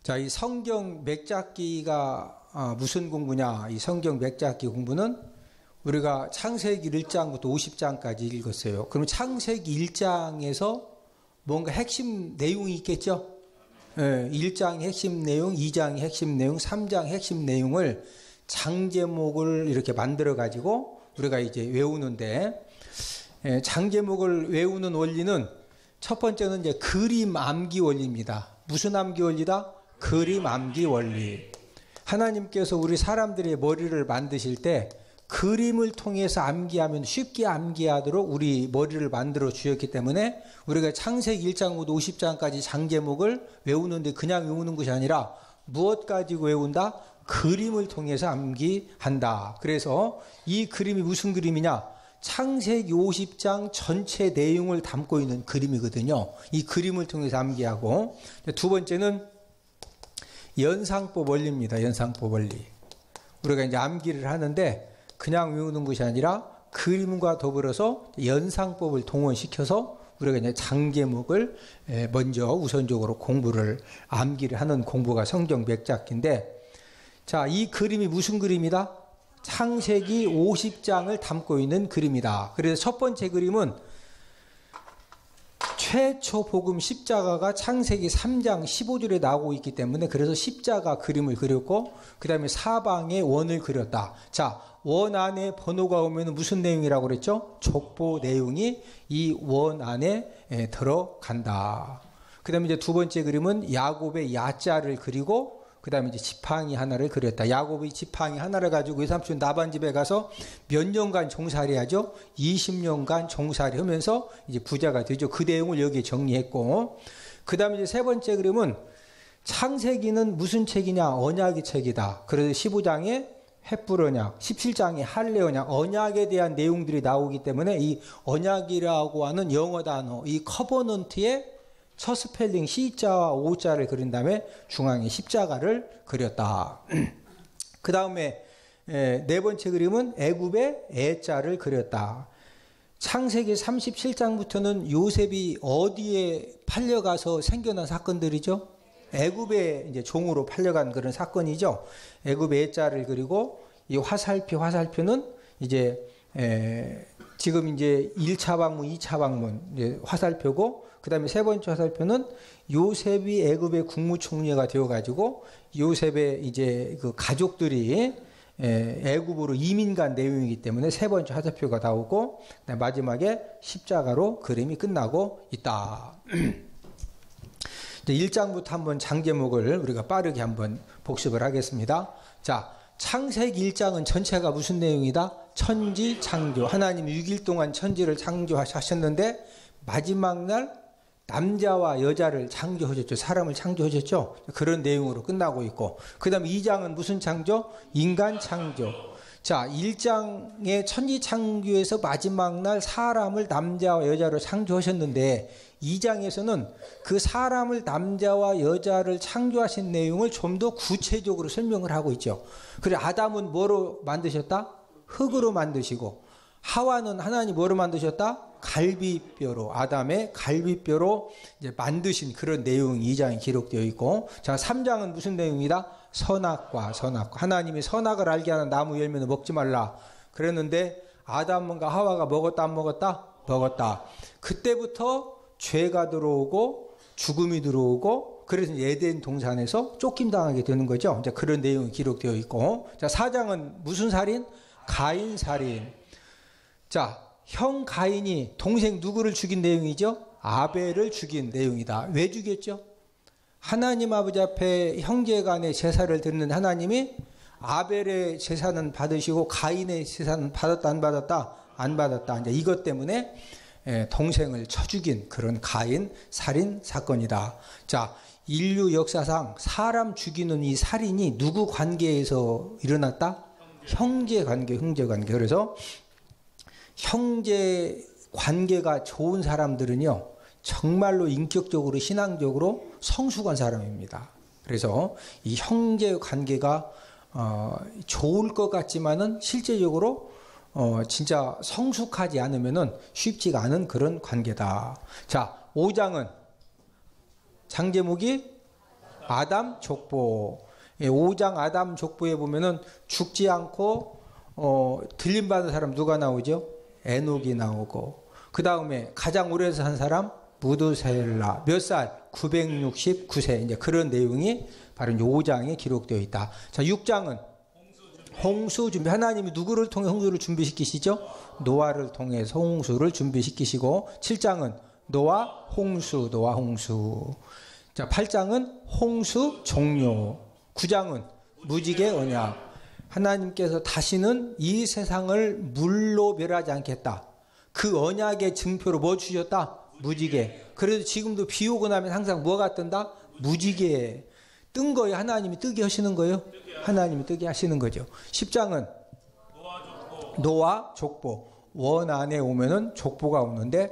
자, 이 성경 맥잡기가 무슨 공부냐? 이 성경 맥잡기 공부는 우리가 창세기 1장부터 50장까지 읽었어요. 그럼 창세기 1장에서 뭔가 핵심 내용이 있겠죠? 예, 1장 핵심 내용, 2장 핵심 내용, 3장 핵심 내용을 장제목을 이렇게 만들어 가지고 우리가 이제 외우는데, 장제목을 외우는 원리는 첫 번째는 이제 그림 암기 원리입니다. 무슨 암기 원리다? 그림 암기 원리. 하나님께서 우리 사람들의 머리를 만드실 때 그림을 통해서 암기하면 쉽게 암기하도록 우리 머리를 만들어 주셨기 때문에 우리가 창세기 1장부터 50장까지 장제목을 외우는데 그냥 외우는 것이 아니라 무엇 가지고 외운다? 그림을 통해서 암기한다. 그래서 이 그림이 무슨 그림이냐? 창세기 50장 전체 내용을 담고 있는 그림이거든요. 이 그림을 통해서 암기하고, 두 번째는 연상법 원리입니다. 연상법 원리. 우리가 이제 암기를 하는데 그냥 외우는 것이 아니라 그림과 더불어서 연상법을 동원시켜서 우리가 이제 장제목을 먼저 우선적으로 공부를, 암기를 하는 공부가 성경 맥잡기인데, 자, 이 그림이 무슨 그림이다? 창세기 50장을 담고 있는 그림이다. 그래서 첫 번째 그림은 최초 복음 십자가가 창세기 3장 15절에 나오고 있기 때문에 그래서 십자가 그림을 그렸고, 그 다음에 사방에 원을 그렸다. 자, 원 안에 번호가 오면 무슨 내용이라고 그랬죠? 족보 내용이 이 원 안에 들어간다. 그 다음에 이제 두 번째 그림은 야곱의 야자를 그리고 그 다음에 이제 지팡이 하나를 그렸다. 야곱이 지팡이 하나를 가지고 외삼촌 라반 집에 가서 몇 년간 종살이 하죠? 20년간 종살이 하면서 이제 부자가 되죠. 그 내용을 여기에 정리했고, 그 다음에 이제 세 번째 그림은 창세기는 무슨 책이냐? 언약의 책이다. 그래서 15장에 횃불 언약, 17장에 할례 언약, 언약에 대한 내용들이 나오기 때문에 이 언약이라고 하는 영어 단어, 이 커버넌트의 첫 스펠링 C자와 O자를 그린 다음에 중앙에 십자가를 그렸다. 그 다음에 네 번째 그림은 애굽의 애자를 그렸다. 창세기 37장부터는 요셉이 어디에 팔려가서 생겨난 사건들이죠? 애굽의 이제 종으로 팔려간 그런 사건이죠. 애굽의 애자를 그리고 이 화살표는 이제 지금 이제 1차 방문, 2차 방문 이제 화살표고, 그 다음에 세 번째 화살표는 요셉이 애굽의 국무총리가 되어가지고 요셉의 이제 그 가족들이 애굽으로 이민 간 내용이기 때문에 세 번째 화살표가 나오고, 그다음에 마지막에 십자가로 그림이 끝나고 있다. 1장부터 한번 장제목을 우리가 빠르게 한번 복습을 하겠습니다. 자, 창세기 1장은 전체가 무슨 내용이다? 천지 창조. 하나님이 6일 동안 천지를 창조하셨는데 마지막 날 남자와 여자를 창조하셨죠. 사람을 창조하셨죠. 그런 내용으로 끝나고 있고, 그 다음에 2장은 무슨 창조? 인간 창조. 자, 1장의 천지 창조에서 마지막 날 사람을 남자와 여자로 창조하셨는데 2장에서는 그 사람을 남자와 여자를 창조하신 내용을 좀 더 구체적으로 설명을 하고 있죠. 그래, 아담은 뭐로 만드셨다? 흙으로 만드시고, 하와는 하나님 뭐로 만드셨다? 갈비뼈로, 아담의 갈비뼈로 이제 만드신 그런 내용이 2장에 기록되어 있고, 자, 3장은 무슨 내용이다? 선악과 선악. 하나님이 선악을 알게 하는 나무 열매는 먹지 말라 그랬는데 아담과 하와가 먹었다 안 먹었다? 먹었다. 그때부터 죄가 들어오고 죽음이 들어오고, 그래서 에덴 동산에서 쫓김당하게 되는 거죠. 이제 그런 내용이 기록되어 있고, 자, 4장은 무슨 살인? 가인 살인. 자, 형 가인이 동생 누구를 죽인 내용이죠? 아벨을 죽인 내용이다. 왜 죽였죠? 하나님 아버지 앞에 형제 간의 제사를 드리는 하나님이 아벨의 제사는 받으시고 가인의 제사는 받았다 안 받았다? 안 받았다. 이제 이것 때문에 동생을 쳐 죽인 그런 가인 살인 사건이다. 자, 인류 역사상 사람 죽이는 이 살인이 누구 관계에서 일어났다? 형제 관계, 형제 관계. 그래서 형제 관계가 좋은 사람들은요, 정말로 인격적으로 신앙적으로 성숙한 사람입니다. 그래서 이 형제 관계가 좋을 것 같지만은 실제적으로 진짜 성숙하지 않으면은 쉽지가 않은 그런 관계다. 자, 5장은 장제목이 아담 족보. 5장 아담 족보에 보면은 죽지 않고 들림받은 사람 누가 나오죠? 에녹이 나오고, 그 다음에 가장 오래 산 사람 무드셀라. 몇 살? 969세. 이제 그런 내용이 바로 5장에 기록되어 있다. 자, 6장은 홍수 준비. 하나님이 누구를 통해 홍수를 준비시키시죠? 노아를 통해서 홍수를 준비시키시고, 7장은 노아 홍수. 자, 8장은 홍수 종료. 9장은 무지개 언약. 하나님께서 다시는 이 세상을 물로 멸하지 않겠다. 그 언약의 증표로 뭐 주셨다? 무지개. 그래도 지금도 비 오고 나면 항상 뭐가 뜬다? 무지개. 뜬 거예요? 하나님이 뜨게 하시는 거예요? 하나님이 뜨게 하시는 거죠. 10장은 노아 족보. 원 안에 오면은 족보가 오는데,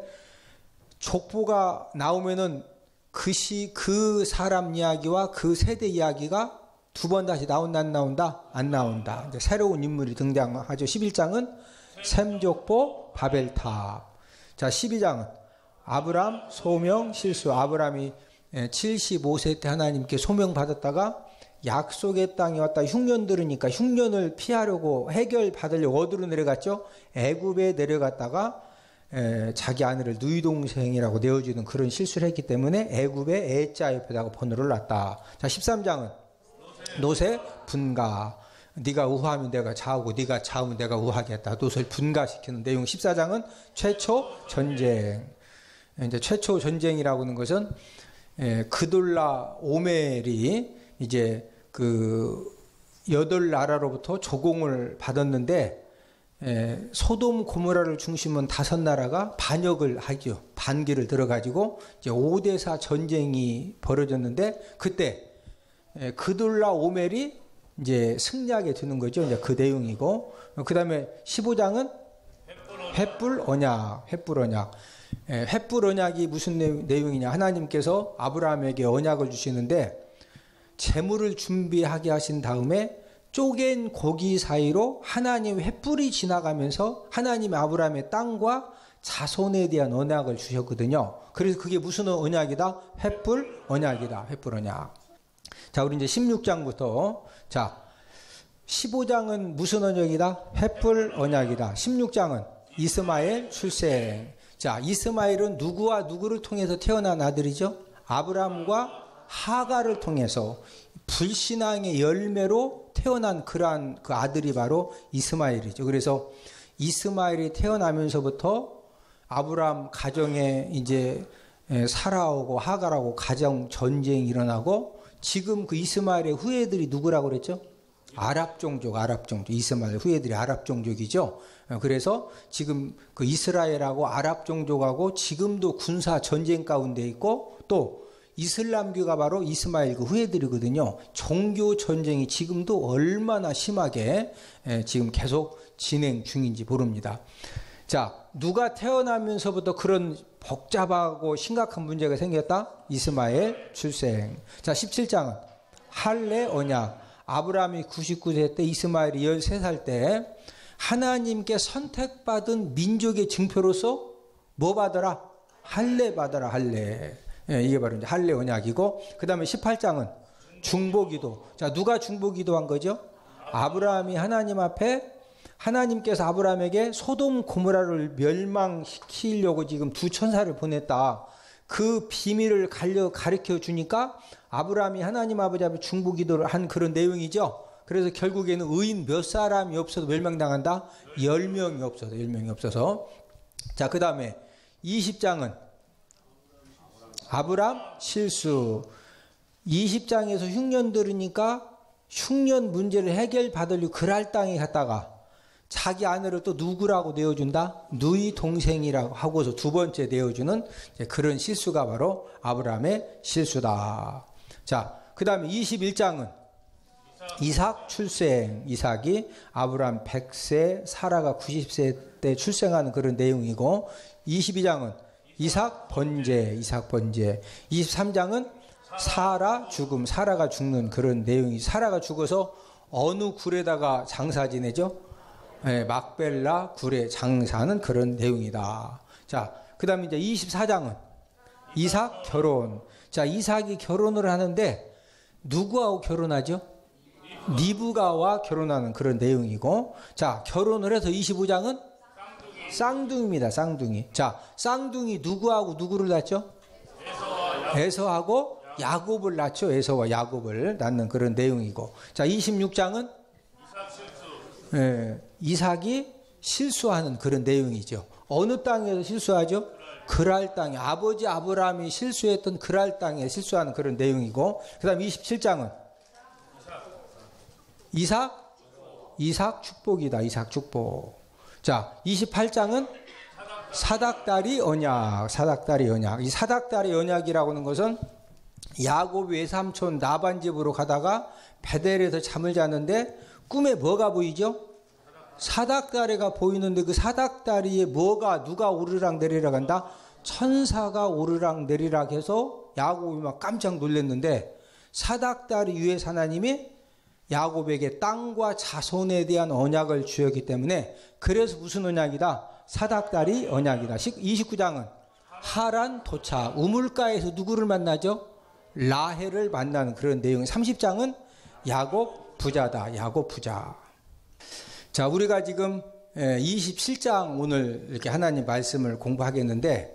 족보가 나오면은 그 사람 이야기와 그 세대 이야기가 두 번 다시 나온다, 안 나온다? 안 나온다. 이제 새로운 인물이 등장하죠. 11장은 셈족보 바벨탑. 자, 12장은 아브람 소명 실수. 아브람이 75세 때 하나님께 소명 받았다가 약속의 땅에 왔다 흉년 들으니까 흉년을 피하려고 해결 받으려고 어디로 내려갔죠? 애굽에 내려갔다가 자기 아내를 누이 동생이라고 내어주는 그런 실수를 했기 때문에 애굽의 애자 옆에다가 번호를 놨다. 자, 13장은 노새 분가. 네가 우하면 내가 좌우고 네가 좌우면 내가 우하겠다. 노새를 분가시키는 내용. 14장은 최초 전쟁. 이제 최초 전쟁이라고 하는 것은 그돌라 오멜이 이제 그 8나라로부터 조공을 받았는데, 소돔 고모라를 중심은 5나라가 반역을 하죠. 반기를 들어가지고 이제 5대4 전쟁이 벌어졌는데, 그때 그돌라 오멜이 이제 승리하게 되는 거죠. 이제 그 내용이고, 그 다음에 15장은 횃불 언약. 횃불 언약이 무슨 내용이냐? 하나님께서 아브라함에게 언약을 주시는데, 재물을 준비하게 하신 다음에 쪼갠 고기 사이로 하나님의 횃불이 지나가면서 하나님이 아브라함의 땅과 자손에 대한 언약을 주셨거든요. 그래서 그게 무슨 언약이다? 횃불 언약이다. 횃불 언약. 자, 우리 이제 16장부터, 자, 15장은 무슨 언약이다? 횃불 언약이다. 16장은 이스마엘 출생. 자, 이스마엘은 누구와 누구를 통해서 태어난 아들이죠? 아브라함과 하가를 통해서 불신앙의 열매로 태어난 그러한 그 아들이 바로 이스마엘이죠. 그래서 이스마엘이 태어나면서부터 아브라함 가정에 이제 사라하고 하가라고 가정 전쟁이 일어나고, 지금 그 이스마엘의 후예들이 누구라고 그랬죠? 아랍 종족. 이스마엘 후예들이 아랍 종족이죠. 그래서 지금 그 이스라엘하고 아랍 종족하고 지금도 군사 전쟁 가운데 있고, 또 이슬람교가 바로 이스마엘 그 후예들이거든요. 종교 전쟁이 지금도 얼마나 심하게 지금 계속 진행 중인지 모릅니다. 자, 누가 태어나면서부터 그런 복잡하고 심각한 문제가 생겼다? 이스마엘 출생. 자, 17장은 할례 언약. 아브라함이 99세 때, 이스마엘이 13살 때 하나님께 선택받은 민족의 증표로서 뭐 받아라? 할례 받아라. 할례. 이게 바로 이제 할례 언약이고, 그 다음에 18장은 중보기도. 자, 누가 중보기도한 거죠? 아브라함이 하나님 앞에, 하나님께서 아브라함에게 소돔 고모라를 멸망시키려고 지금 두 천사를 보냈다. 그 비밀을 가르쳐 주니까 아브라함이 하나님 아버지 앞에 중보기도를 한 그런 내용이죠. 그래서 결국에는 의인 몇 사람이 없어도 멸망당한다? 10명이 없어서. 자, 그 다음에 20장은 아브람 실수. 20장에서 흉년 들으니까 흉년 문제를 해결받으려고 그랄 땅에 갔다가 자기 아내를 또 누구라고 내어준다? 누이 동생이라고 하고서 두 번째 내어주는 그런 실수가 바로 아브라함의 실수다. 자, 그 다음에 21장은 이삭 출생. 이삭이 아브라함 100세, 사라가 90세 때 출생하는 그런 내용이고, 22장은 이삭 번제. 23장은 사라 죽음. 사라가 죽는 그런 내용이, 사라가 죽어서 어느 굴에다가 장사 지내죠? 막벨라 굴에 장사하는 그런 내용이다. 자, 그 다음에 이제 24장은 이삭 결혼. 자, 이삭이 결혼을 하는데, 누구하고 결혼하죠? 리브가와 결혼하는 그런 내용이고, 자, 결혼을 해서 25장은 쌍둥이입니다. 쌍둥이. 자, 쌍둥이 누구하고 누구를 낳죠? 에서하고 야곱을 낳죠. 에서와 야곱을 낳는 그런 내용이고, 자, 26장은 이삭이 실수하는 그런 내용이죠. 어느 땅에서 실수하죠? 그랄 땅에, 아버지 아브라함이 실수했던 그랄 땅에 실수하는 그런 내용이고, 그 다음 27장은 이삭 축복이다. 이삭 축복. 자, 28장은 사닥다리 언약. 사닥다리 언약. 이 사닥다리 언약이라고 하는 것은 야곱 외삼촌 라반 집으로 가다가 베델에서 잠을 자는데 꿈에 뭐가 보이죠? 사닥다리가 보이는데 그 사닥다리에 누가 오르락 내리락 한다? 천사가 오르락 내리락 해서 야곱이 막 깜짝 놀랐는데, 사닥다리 위에서 하나님이 야곱에게 땅과 자손에 대한 언약을 주었기 때문에, 그래서 무슨 언약이다? 사닥다리 언약이다. 29장은 하란 도착. 우물가에서 누구를 만나죠? 라헬을 만나는 그런 내용. 30장은 야곱 부자다. 야곱 부자. 자, 우리가 지금 27장 오늘 이렇게 하나님 말씀을 공부하겠는데,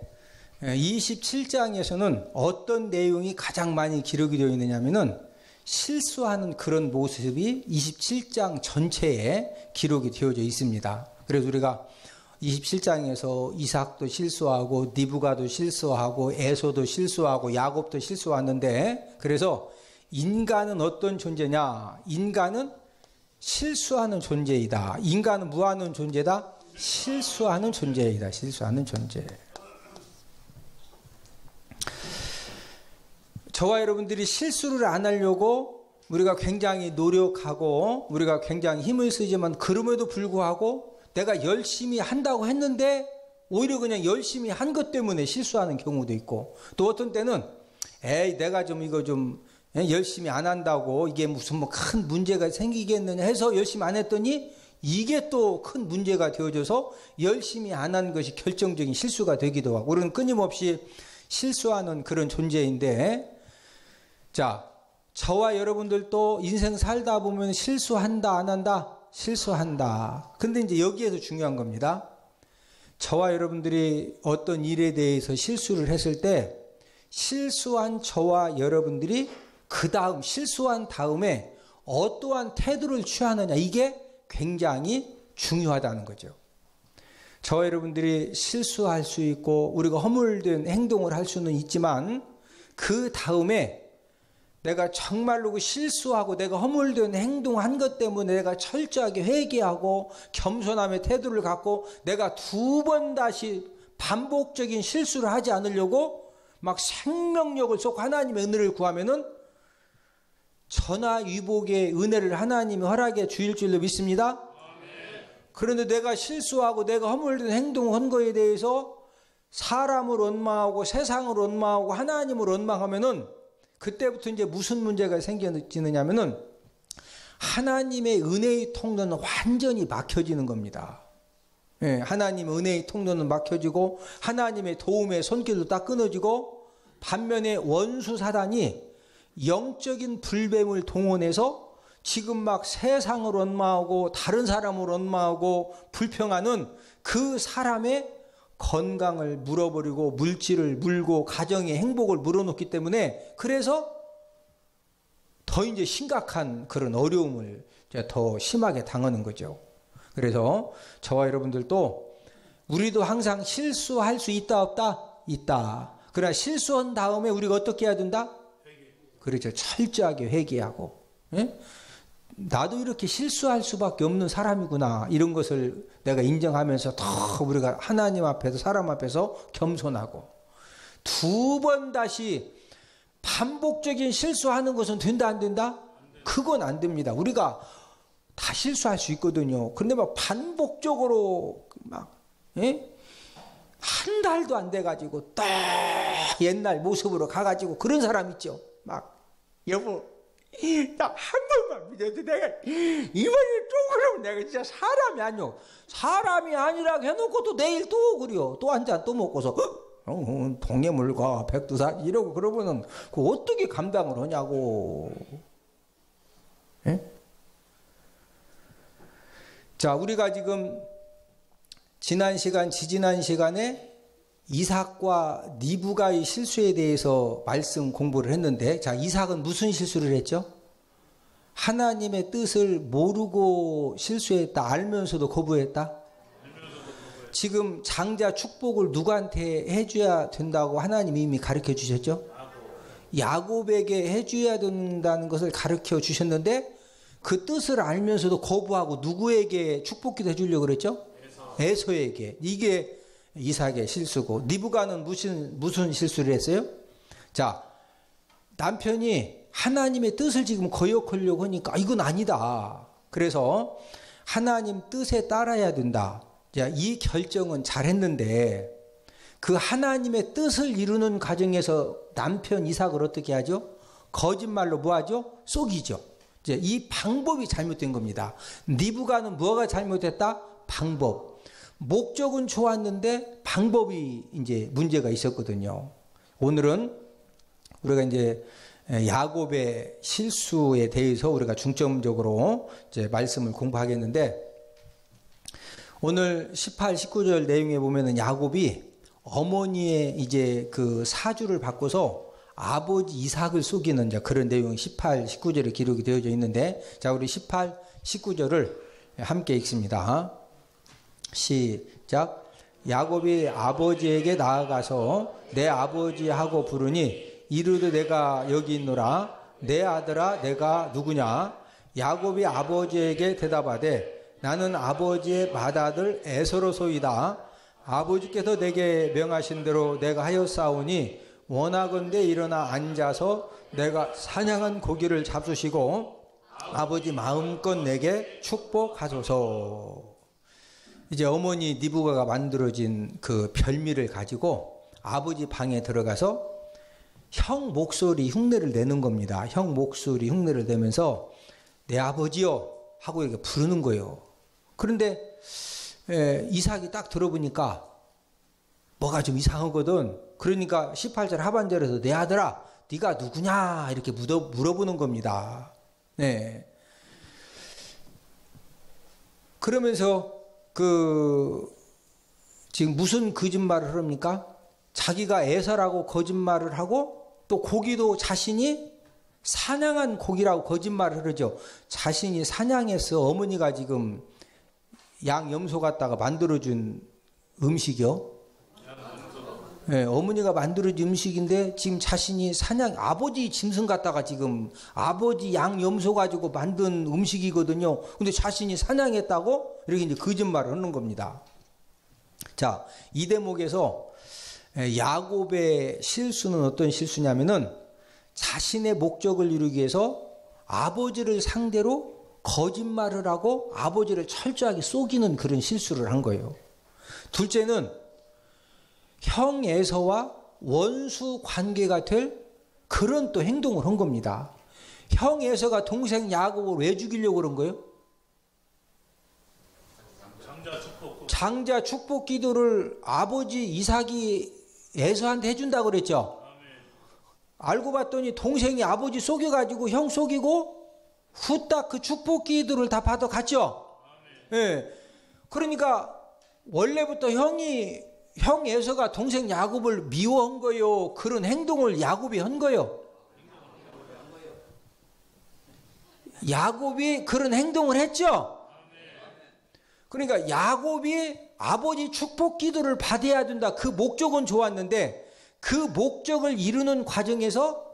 27장에서는 어떤 내용이 가장 많이 기록이 되어 있느냐면은 실수하는 그런 모습이 27장 전체에 기록이 되어져 있습니다. 그래서 우리가 27장에서 이삭도 실수하고 니브가도 실수하고 에서도 실수하고 야곱도 실수하는데, 그래서 인간은 어떤 존재냐? 인간은 실수하는 존재이다. 인간은 뭐 하는 존재다? 실수하는 존재이다. 실수하는 존재. 저와 여러분들이 실수를 안 하려고 우리가 굉장히 노력하고 우리가 굉장히 힘을 쓰지만, 그럼에도 불구하고 내가 열심히 한다고 했는데 오히려 그냥 열심히 한 것 때문에 실수하는 경우도 있고, 또 어떤 때는 내가 좀 이거 좀 열심히 안 한다고 이게 무슨 뭐 큰 문제가 생기겠느냐 해서 열심히 안 했더니 이게 또 큰 문제가 되어져서 열심히 안 한 것이 결정적인 실수가 되기도 하고, 우리는 끊임없이 실수하는 그런 존재인데, 자, 저와 여러분들도 인생 살다 보면 실수한다, 안 한다? 실수한다. 근데 이제 여기에서 중요한 겁니다. 저와 여러분들이 어떤 일에 대해서 실수를 했을 때, 실수한 저와 여러분들이 그 다음, 실수한 다음에 어떠한 태도를 취하느냐, 이게 굉장히 중요하다는 거죠. 저와 여러분들이 실수할 수 있고 우리가 허물된 행동을 할 수는 있지만, 그 다음에 내가 정말로 그 실수하고 내가 허물된 행동한 것 때문에 내가 철저하게 회개하고 겸손함의 태도를 갖고 내가 두 번 다시 반복적인 실수를 하지 않으려고 막 생명력을 쏟고 하나님의 은혜를 구하면은 천하위복의 은혜를 하나님이 허락해 주일 줄로 믿습니다. 그런데 내가 실수하고 내가 허물된 행동을 한 거에 대해서 사람을 원망하고 세상을 원망하고 하나님을 원망하면은 그때부터 이제 무슨 문제가 생겨지느냐면은 하나님의 은혜의 통로는 완전히 막혀지는 겁니다. 하나님의 은혜의 통로는 막혀지고 하나님의 도움의 손길도 딱 끊어지고, 반면에 원수 사단이 영적인 불뱀을 동원해서 지금 막 세상을 원망하고 다른 사람을 원망하고 불평하는 그 사람의 건강을 물어버리고 물질을 물고 가정의 행복을 물어놓기 때문에, 그래서 더 이제 심각한 그런 어려움을 더 심하게 당하는 거죠. 그래서 저와 여러분들도 우리도 항상 실수할 수 있다 없다? 있다. 그러나 실수한 다음에 우리가 어떻게 해야 된다? 그렇죠. 철저하게 회개하고, 나도 이렇게 실수할 수밖에 없는 사람이구나, 이런 것을 내가 인정하면서 더 우리가 하나님 앞에서 사람 앞에서 겸손하고, 두 번 다시 반복적인 실수하는 것은 된다 안 된다? 그건 안 됩니다. 우리가 다 실수할 수 있거든요. 그런데 막 반복적으로 막 한 달도 안 돼가지고 딱 옛날 모습으로 가가지고 그런 사람 있죠. 막 여보, 나 한 번만 믿어도 내가 이번에 또 그러면 내가 진짜 사람이 아니오. 사람이 아니라고 해놓고 또 내일 또 그래요. 또 한 잔 또 먹고서 동해물과 백두산 이러고 그러면은 그 어떻게 감당을 하냐고. 예? 자, 우리가 지금 지난 시간, 지지난 시간에 이삭과 리브가의 실수에 대해서 말씀 공부를 했는데, 자, 이삭은 무슨 실수를 했죠? 하나님의 뜻을 모르고 실수했다. 알면서도 거부했다. 지금 장자 축복을 누구한테 해줘야 된다고 하나님이 이미 가르쳐 주셨죠? 야곱에게 해줘야 된다는 것을 가르쳐 주셨는데, 그 뜻을 알면서도 거부하고 누구에게 축복기도 해주려고 그랬죠? 에서에게. 이게 이삭의 실수고, 리브가는 무슨 실수를 했어요? 자, 남편이 하나님의 뜻을 지금 거역하려고 하니까 이건 아니다. 그래서 하나님 뜻에 따라야 된다. 자, 이 결정은 잘했는데, 그 하나님의 뜻을 이루는 과정에서 남편 이삭을 어떻게 하죠? 거짓말로 뭐 하죠? 속이죠. 이제 이 방법이 잘못된 겁니다. 리브가는 뭐가 잘못됐다? 방법. 목적은 좋았는데 방법이 이제 문제가 있었거든요. 오늘은 우리가 이제 야곱의 실수에 대해서 우리가 중점적으로 이제 말씀을 공부하겠는데, 오늘 18, 19절 내용에 보면은 야곱이 어머니의 이제 그 사주를 바꿔서 아버지 이삭을 속이는 그런 내용이 18, 19절에 기록이 되어져 있는데, 자, 우리 18, 19절을 함께 읽습니다. 시작. 야곱이 아버지에게 나아가서 내 아버지하고 부르니 이르되 내가 여기 있노라. 내 아들아 내가 누구냐? 야곱이 아버지에게 대답하되 나는 아버지의 맏아들 에서로소이다. 아버지께서 내게 명하신 대로 내가 하였사오니 원하건대 일어나 앉아서 내가 사냥한 고기를 잡수시고 아버지 마음껏 내게 축복하소서. 이제 어머니 리브가가 만들어진 그 별미를 가지고 아버지 방에 들어가서 형 목소리 흉내를 내는 겁니다. 형 목소리 흉내를 내면서 내 아버지요 하고 이렇게 부르는 거예요. 그런데 이삭이 딱 들어보니까 뭐가 좀 이상하거든. 그러니까 18절 하반절에서 내 아들아 네가 누구냐 이렇게 물어보는 겁니다. 네. 그러면서 지금 무슨 거짓말을 합니까? 자기가 에서라고 거짓말을 하고 또 고기도 자신이 사냥한 고기라고 거짓말을 하죠. 자신이 사냥해서 어머니가 지금 양 염소 갖다가 만들어준 음식이요. 네, 어머니가 만들어준 음식인데 지금 자신이 아버지 짐승 갖다가 지금 아버지 양 염소 가지고 만든 음식이거든요. 근데 자신이 사냥했다고 이렇게 이제 거짓말을 하는 겁니다. 자, 이 대목에서 야곱의 실수는 어떤 실수냐면은 자신의 목적을 이루기 위해서 아버지를 상대로 거짓말을 하고 아버지를 철저하게 속이는 그런 실수를 한 거예요. 둘째는 형 에서와 원수 관계가 될 그런 또 행동을 한 겁니다. 형 에서가 동생 야곱을 왜 죽이려고 그런 거예요? 장자 축복 기도를 아버지 이삭이 에서한테 해준다고 그랬죠. 알고 봤더니 동생이 아버지 속여가지고 형 속이고 후딱 그 축복 기도를 다 받아갔죠. 예. 그러니까 원래부터 형 에서가 동생 야곱을 미워한 거예요. 그런 행동을 야곱이 한 거예요. 야곱이 그런 행동을 했죠. 그러니까 야곱이 아버지 축복 기도를 받아야 된다. 그 목적은 좋았는데 그 목적을 이루는 과정에서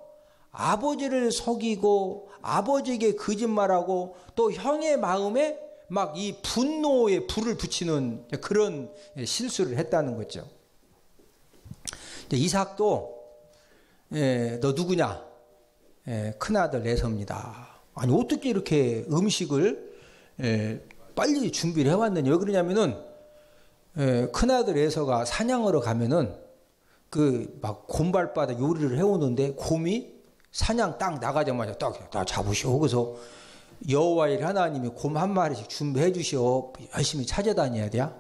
아버지를 속이고 아버지에게 거짓말하고 또 형의 마음에 막 이 분노의 불을 붙이는 그런 실수를 했다는 거죠. 이삭도 너 누구냐? 큰아들 에서입니다. 아니 어떻게 이렇게 음식을 빨리 준비를 해왔느냐? 왜 그러냐면은 큰아들 에서가 사냥하러 가면은 그 막 곰발바닥 요리를 해오는데 곰이 사냥 딱 나가자마자 딱 잡으시오. 그래서 여호와의 하나님이 곰 한 마리씩 준비해 주시오. 열심히 찾아다녀야 돼요.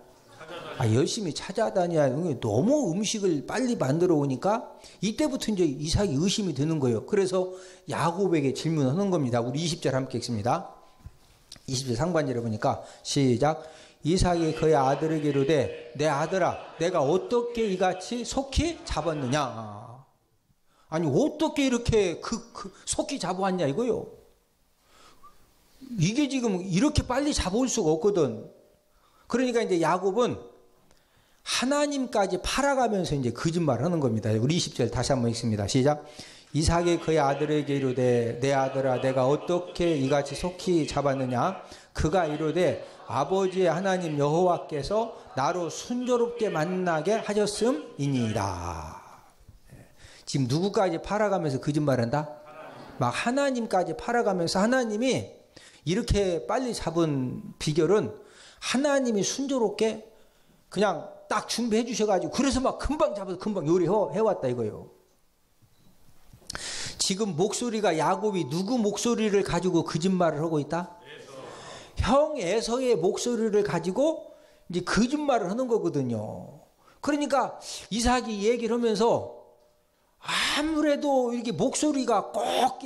열심히 찾아다녀야 너무 음식을 빨리 만들어 오니까 이때부터 이제 이삭이 의심이 드는 거예요. 그래서 야곱에게 질문하는 겁니다. 우리 20절 함께 읽습니다. 20절 상반절에 보니까 시작. 이삭이 그의 아들에게 이르되 내 아들아 내가 어떻게 이같이 속히 잡았느냐. 아니 어떻게 이렇게 속히 잡아왔냐 이거요. 이게 지금 이렇게 빨리 잡아올 수가 없거든. 그러니까 이제 야곱은 하나님까지 팔아가면서 이제 거짓말을 하는 겁니다. 우리 20절 다시 한번 읽습니다. 시작. 이삭이 그의 아들에게 이르되 내 아들아 내가 어떻게 이같이 속히 잡았느냐. 그가 이르되 아버지의 하나님 여호와께서 나로 순조롭게 만나게 하셨음이니이다. 지금 누구까지 팔아가면서 거짓말한다? 막 하나님까지 팔아가면서 하나님이 이렇게 빨리 잡은 비결은 하나님이 순조롭게 그냥 딱 준비해 주셔가지고 그래서 막 금방 잡아서 금방 요리해왔다 이거예요. 지금 목소리가 야곱이 누구 목소리를 가지고 거짓말을 하고 있다? 형 에서의 목소리를 가지고 이제 거짓말을 하는 거거든요. 그러니까 이삭이 얘기를 하면서 아무래도 이렇게 목소리가 꼭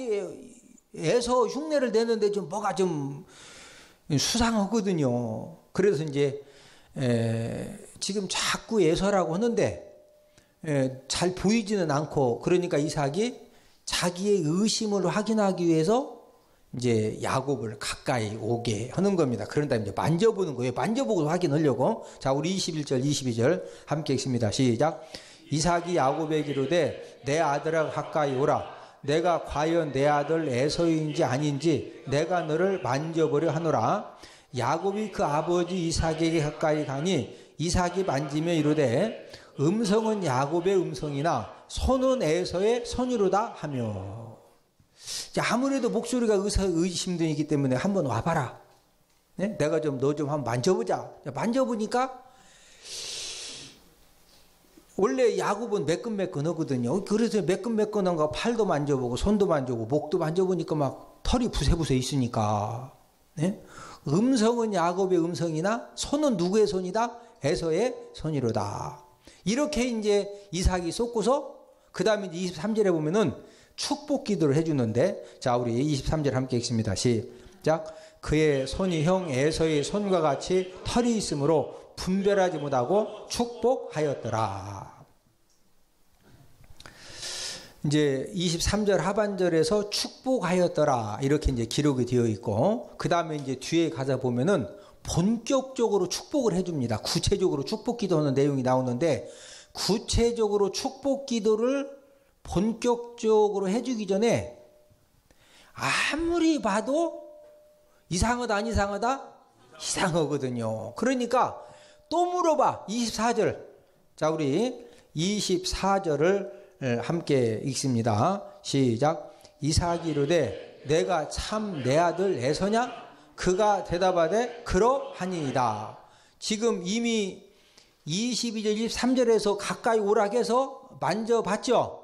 에서 흉내를 내는데 좀 뭐가 좀 수상하거든요. 그래서 이제 지금 자꾸 에서라고 하는데 잘 보이지는 않고 그러니까 이삭이 자기의 의심을 확인하기 위해서 이제 야곱을 가까이 오게 하는 겁니다. 그런 다음에 이제 만져보는 거예요. 만져보고 확인하려고. 자, 우리 21절, 22절 함께 읽습니다. 시작. 이삭이 야곱에게 이르되 내 아들아 가까이 오라. 내가 과연 내 아들 에서인지 아닌지 내가 너를 만져보려 하노라. 야곱이 그 아버지 이삭에게 가까이 가니 이삭이 만지며 이르되 음성은 야곱의 음성이나 손은 에서의 손이로다 하며. 아무래도 목소리가 의심되기 때문에 한번 와봐라. 네? 내가 좀 너 좀 한번 만져보자. 만져보니까 원래 야곱은 매끈매끈하거든요. 그래서 매끈매끈한 거 팔도 만져보고 손도 만져보고 목도 만져보니까 막 털이 부세부세 있으니까. 네? 음성은 야곱의 음성이나 손은 누구의 손이다? 에서의 손이로다. 이렇게 이제 이삭이 쏟고서 그 다음에 23절에 보면은 축복 기도를 해주는데, 자, 우리 23절 함께 읽습니다. 시작. 그의 손이 형 에서의 손과 같이 털이 있으므로 분별하지 못하고 축복하였더라. 이제 23절 하반절에서 축복하였더라 이렇게 이제 기록이 되어 있고, 그 다음에 이제 뒤에 가서 보면은 본격적으로 축복을 해줍니다. 구체적으로 축복 기도하는 내용이 나오는데, 구체적으로 축복 기도를 본격적으로 해주기 전에 아무리 봐도 이상하다 안 이상하다? 이상하거든요. 그러니까 또 물어봐. 24절. 자, 우리 24절을 함께 읽습니다. 시작. 이삭이 이르되 내가 참 내 아들 에서냐? 그가 대답하되 그러하니이다. 지금 이미 22절 23절에서 가까이 오라 해서 만져봤죠?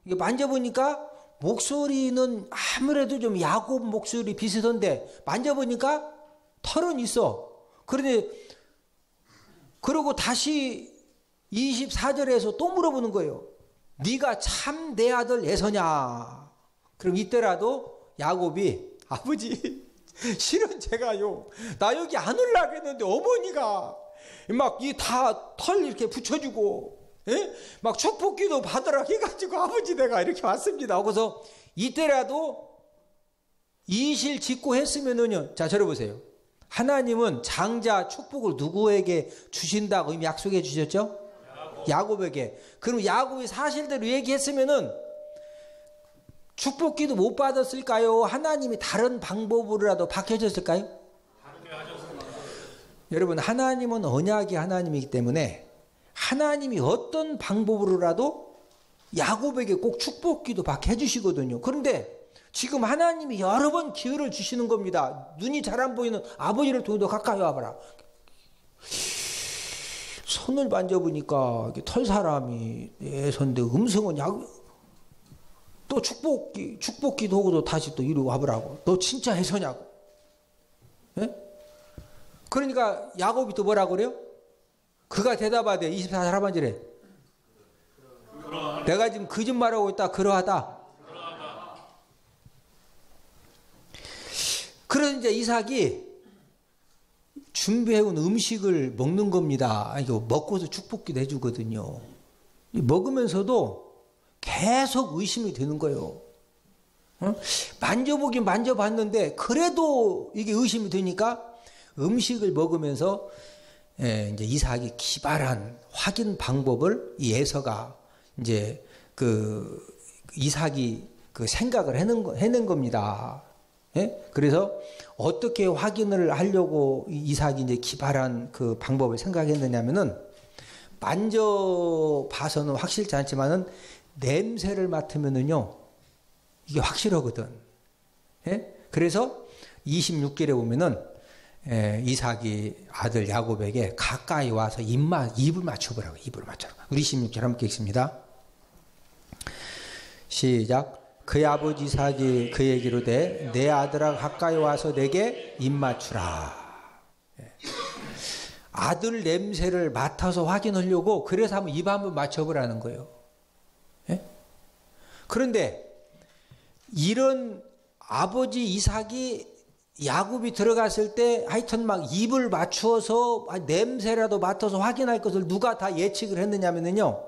이게 만져보니까 목소리는 아무래도 좀 야곱 목소리 비슷한데 만져보니까 털은 있어. 그런데 그러고 다시 24절에서 또 물어보는 거예요. 네가 참 내 아들 에서냐? 그럼 이때라도 야곱이 아버지 실은 제가요 나 여기 안 올라가 했는데 어머니가 막 이 다 털 이렇게 붙여주고 예? 막 축복기도 받으라 해가지고 아버지 내가 이렇게 왔습니다. 그래서 이때라도 이실 짓고 했으면은요. 자, 저러보세요. 하나님은 장자 축복을 누구에게 주신다고 이미 약속해 주셨죠? 야곱에게. 그럼 야곱이 사실대로 얘기했으면은 축복기도 못 받았을까요? 하나님이 다른 방법으로라도 바뀌어졌을까요? 여러분, 하나님은 언약의 하나님이기 때문에 하나님이 어떤 방법으로라도 야곱에게 꼭 축복기도 받게 해주시거든요. 그런데 지금 하나님이 여러 번 기회를 주시는 겁니다. 눈이 잘 안 보이는 아버지를 통해서 가까이 와봐라. 손을 만져보니까 털사람이 애선데 음성은 또 축복기도 하고도 다시 또 이리 와보라고. 너 진짜 해서냐고. 예? 그러니까 야곱이 또 뭐라고 그래요? 그가 대답하되 24절 하반절에 내가 지금 거짓말하고 있다. 그러하다. 그래서 이제 이삭이 준비해온 음식을 먹는 겁니다. 이거 먹고서 축복기도 해주거든요. 먹으면서도 계속 의심이 되는 거예요. 만져보긴 만져봤는데 그래도 이게 의심이 되니까 음식을 먹으면서 이제 이삭이 기발한 확인 방법을 이 에서가 이제 그 이삭이 그 생각을 해낸 겁니다. 예? 그래서 어떻게 확인을 하려고 이삭이 이제 기발한 그 방법을 생각했느냐면은 만져봐서는 확실치 않지만은 냄새를 맡으면은요 이게 확실하거든. 예? 그래서 26절에 보면은 이삭이 아들 야곱에게 가까이 와서 입을 맞춰보라고. 입을 맞춰라. 우리 26절 함께 읽습니다. 시작. 그의 아버지 이삭이 그에게 이르되 내 아들아 가까이 와서 내게 입 맞추라. 아들 냄새를 맡아서 확인하려고 그래서 한번 입 한번 맞춰보라는 거예요. 예? 그런데 이런 아버지 이삭이 야곱이 들어갔을 때 하여튼 막 입을 맞추어서 냄새라도 맡아서 확인할 것을 누가 다 예측을 했느냐면요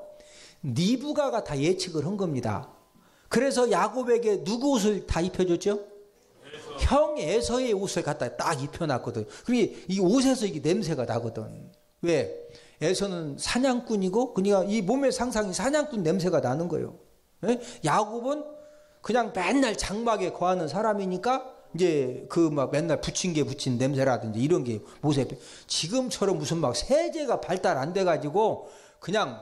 리브가가 다 예측을 한 겁니다. 그래서 야곱에게 누구 옷을 다 입혀줬죠? 형 에서의 옷을 갖다 딱 입혀놨거든. 그리고 이 옷에서 이게 냄새가 나거든. 왜? 에서는 사냥꾼이고 그러니까 이 몸의 상상이 사냥꾼 냄새가 나는 거예요. 예? 야곱은 그냥 맨날 장막에 거하는 사람이니까 이제 그 막 맨날 붙인 냄새라든지 이런 게 못에 지금처럼 무슨 막 세제가 발달 안 돼가지고 그냥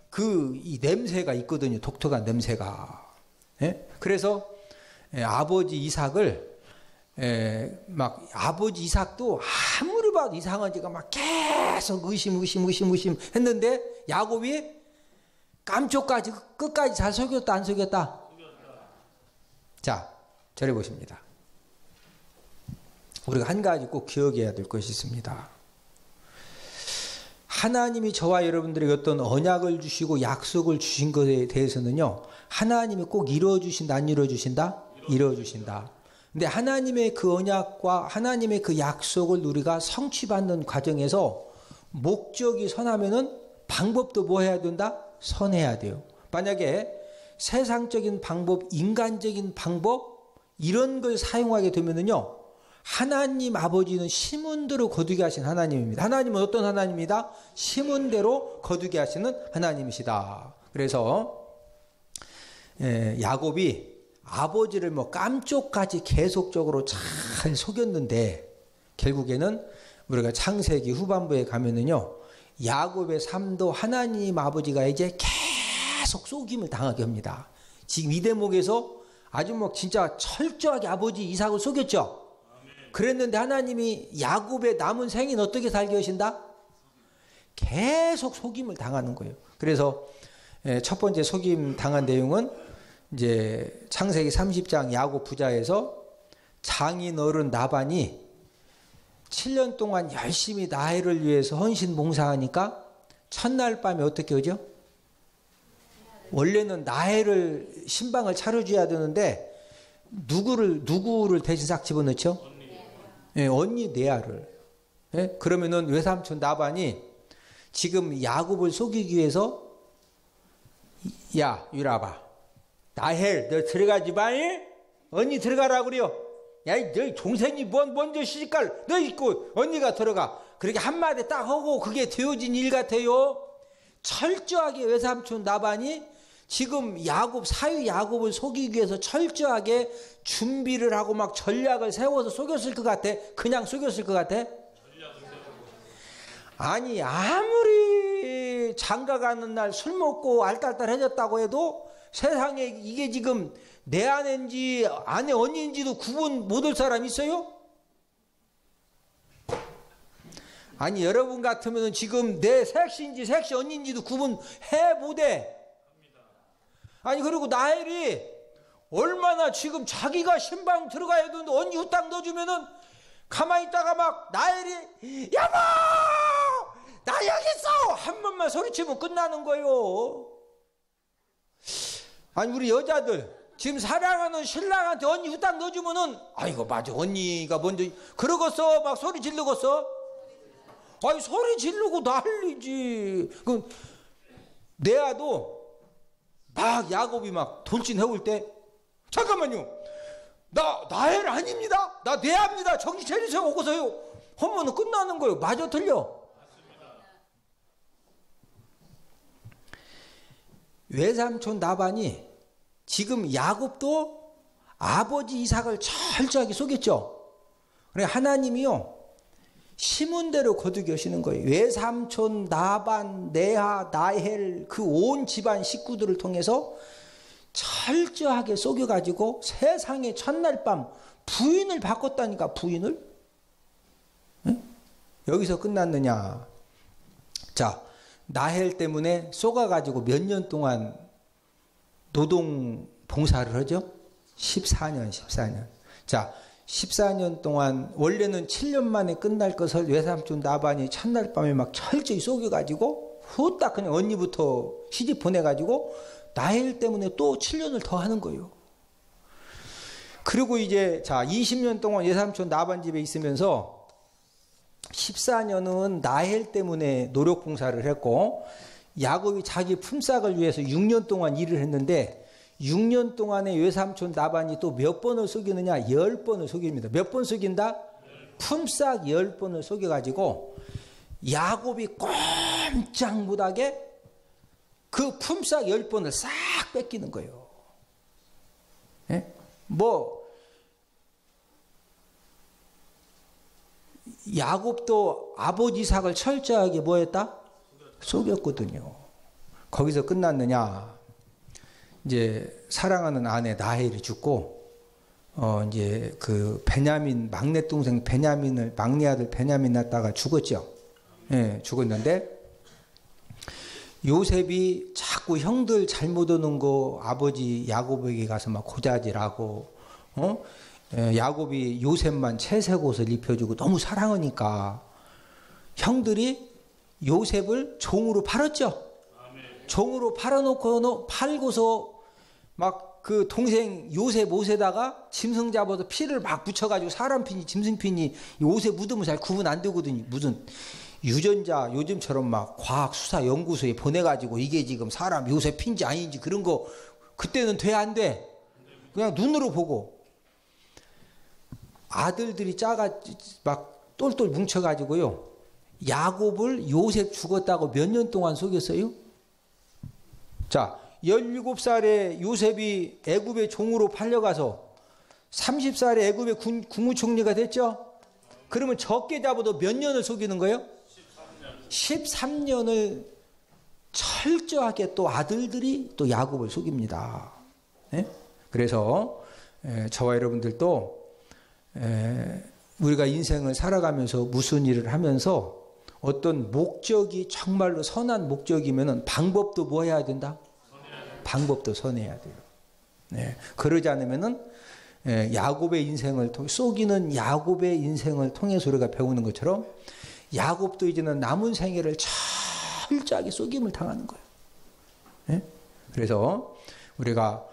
그 이 냄새가 있거든요. 독특한 냄새가. 예? 그래서 아버지 이삭을 막 아버지 이삭도 아무리 봐도 이상한지가 막 계속 의심 했는데 야곱이 깜쪽까지 끝까지 잘 속였다 안 속였다? 자, 저래 보십니다. 우리가 한 가지 꼭 기억해야 될 것이 있습니다. 하나님이 저와 여러분들에게 어떤 언약을 주시고 약속을 주신 것에 대해서는요 하나님이 꼭 이루어주신다 안 이루어주신다? 이루어주신다. 근데 하나님의 그 언약과 하나님의 그 약속을 우리가 성취받는 과정에서 목적이 선하면은 방법도 뭐 해야 된다? 선해야 돼요. 만약에 세상적인 방법, 인간적인 방법 이런 걸 사용하게 되면은요 하나님 아버지는 심은 대로 거두게 하신 하나님입니다. 하나님은 어떤 하나님이다? 심은 대로 거두게 하시는 하나님이시다. 그래서 야곱이 아버지를 뭐 깜쪽까지 계속적으로 잘 속였는데 결국에는 우리가 창세기 후반부에 가면은요 야곱의 삶도 하나님 아버지가 이제 계속 속임을 당하게 합니다. 지금 이 대목에서 아주 뭐 진짜 철저하게 아버지 이삭을 속였죠. 그랬는데 하나님이 야곱의 남은 생인 어떻게 살게 하신다? 계속 속임을 당하는 거예요. 그래서 첫 번째 속임 당한 내용은 이제 창세기 30장 야곱 부자에서 장인 어른 나반이 7년 동안 열심히 나해를 위해서 헌신 봉사하니까 첫날 밤에 어떻게 하죠? 원래는 나해를 신방을 차려줘야 되는데 누구를 대신 싹 집어넣죠? 언니 레아를. 그러면은 외삼촌 나반이 지금 야곱을 속이기 위해서 야 유라봐 나헬 너 들어가지 마. 언니 들어가라 그래요. 야 너 동생이 먼저 시집갈 너 있고 언니가 들어가. 그렇게 한마디 딱 하고 그게 되어진 일 같아요. 철저하게 외삼촌 나반이 지금 사위 야곱을 속이기 위해서 철저하게 준비를 하고 막 전략을 세워서 속였을 것 같아? 그냥 속였을 것 같아? 아니 아무리 장가가는 날 술 먹고 알딸딸해졌다고 해도 세상에 이게 지금 내 아내인지 아내 언니인지도 구분 못할 사람 있어요? 아니 여러분 같으면 지금 내 색시인지 색시 언니인지도 구분해 못해. 아니 그리고 나엘이 얼마나 지금 자기가 신방 들어가야 되는데 언니 후딱 넣어주면은 가만히 있다가 막 나엘이 여보 나 여기 있어! 한 번만 소리치면 끝나는 거요. 아니 우리 여자들 지금 사랑하는 신랑한테 언니 후딱 넣어주면은 아이고 맞아 언니가 먼저 그러겠어 막 소리 지르겠어. 아이 소리 지르고 난리지. 그 내 아도 막 야곱이 막 돌진 해올 때 잠깐만요 나 애 아닙니다 나 내 아입니다 정신 차리세요 오고서요 하면은 끝나는 거예요. 맞아 틀려? 외삼촌 라반이 지금 야곱도 아버지 이삭을 철저하게 속였죠. 그래 하나님이요 심은 대로 거두기하시는 거예요. 외삼촌 라반, 레아, 라헬 그 온 집안 식구들을 통해서 철저하게 속여가지고 세상에 첫날 밤 부인을 바꿨다니까. 부인을. 응? 여기서 끝났느냐. 자 라헬 때문에 속아가지고 몇 년 동안 노동 봉사를 하죠? 14년. 자, 14년 동안 원래는 7년 만에 끝날 것을 외삼촌 라반이 첫날 밤에 막 철저히 속여가지고 후딱 그냥 언니부터 시집 보내가지고 라헬 때문에 또 7년을 더 하는 거예요. 그리고 이제 자 20년 동안 외삼촌 라반 집에 있으면서 14년은 라헬 때문에 노력 봉사를 했고 야곱이 자기 품삯을 위해서 6년 동안 일을 했는데 6년 동안에 외삼촌 라반이 또 몇 번을 속이느냐 10번을 속입니다. 몇 번 속인다? 품삯 10번을 속여가지고 야곱이 꼼짝 못하게 그 품삯 10번을 싹 뺏기는 거예요. 예? 뭐 야곱도 아버지 이삭을 철저하게 뭐 했다? 속였거든요. 거기서 끝났느냐? 이제 사랑하는 아내 라헬이 죽고 이제 그 베냐민 막내 동생 베냐민을 막내 아들 베냐민 낳다가 죽었죠. 예, 죽었는데 요셉이 자꾸 형들 잘못 오는 거 아버지 야곱에게 가서 막 고자질하고 야곱이 요셉만 채색 옷을 입혀주고 너무 사랑하니까 형들이 요셉을 종으로 팔았죠. 종으로 팔고서 막 그 동생 요셉 옷에다가 짐승 잡아서 피를 막 묻혀가지고 사람 피니 짐승 피니 옷에 묻으면 잘 구분 안 되거든요. 무슨 유전자 요즘처럼 막 과학 수사 연구소에 보내가지고 이게 지금 사람 요셉 피인지 아닌지 그런 거 그때는 돼 안 돼? 그냥 눈으로 보고 아들들이 막 똘똘 뭉쳐가지고요 야곱을 요셉 죽었다고 몇 년 동안 속였어요? 자 17살에 요셉이 애굽의 종으로 팔려가서 30살에 애굽의 국무총리가 됐죠? 그러면 적게 잡아도 몇 년을 속이는 거예요? 13년을 철저하게 또 아들들이 또 야곱을 속입니다. 네? 그래서 저와 여러분들도 우리가 인생을 살아가면서 무슨 일을 하면서 어떤 목적이 정말로 선한 목적이면 방법도 뭐 해야 된다? 방법도 선해야 돼요. 네. 그러지 않으면은 야곱의 인생을 속이는 야곱의 인생을 통해서 우리가 배우는 것처럼 야곱도 이제는 남은 생애를 철저하게 속임을 당하는 거예요. 네? 그래서 우리가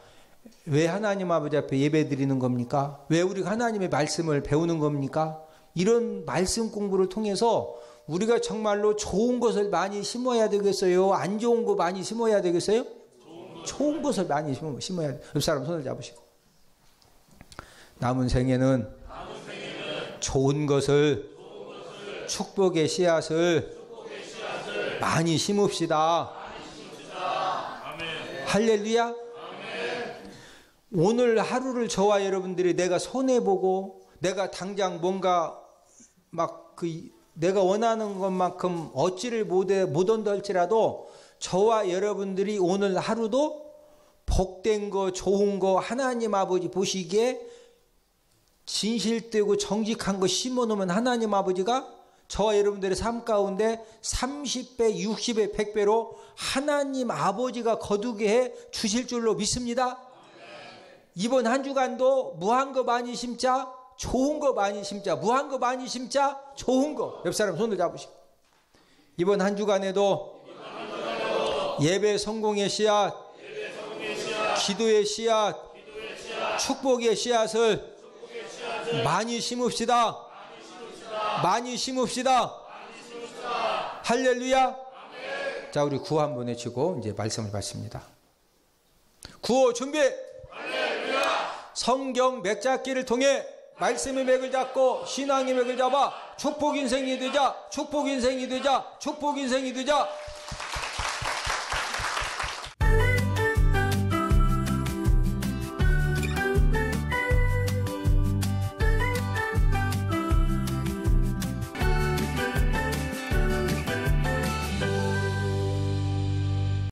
왜 하나님 아버지 앞에 예배 드리는 겁니까? 왜 우리가 하나님의 말씀을 배우는 겁니까? 이런 말씀 공부를 통해서 우리가 정말로 좋은 것을 많이 심어야 되겠어요? 안 좋은 거 많이 심어야 되겠어요? 좋은 것을 많이 심어야 돼요. 옆 사람 손을 잡으시고 남은 생에는 좋은 것을 축복의 씨앗을 많이 심읍시다. 할렐루야. 오늘 하루를 저와 여러분들이 내가 손해보고 내가 당장 뭔가 막 내가 원하는 것만큼 얻지를 못한다 할지라도 저와 여러분들이 오늘 하루도 복된 거 좋은 거 하나님 아버지 보시기에 진실되고 정직한 거 심어놓으면 하나님 아버지가 저와 여러분들의 삶 가운데 30배 60배 100배로 하나님 아버지가 거두게 해 주실 줄로 믿습니다. 이번 한 주간도 무한 거 많이 심자 좋은 거 많이 심자 무한 거 많이 심자 좋은 거. 옆 사람 손을 잡으시고 이번 한 주간에도 예배 성공의 씨앗, 기도의 씨앗, 축복의 씨앗을 많이 심읍시다. 많이 심읍시다. 할렐루야. 자, 우리 구호 한번 외치고 이제 말씀을 받습니다. 구호 준비. 할렐루야. 성경 맥잡기를 통해 말씀의 맥을 잡고 신앙의 맥을 잡아 축복 인생이 되자. 축복 인생이 되자. 축복 인생이 되자.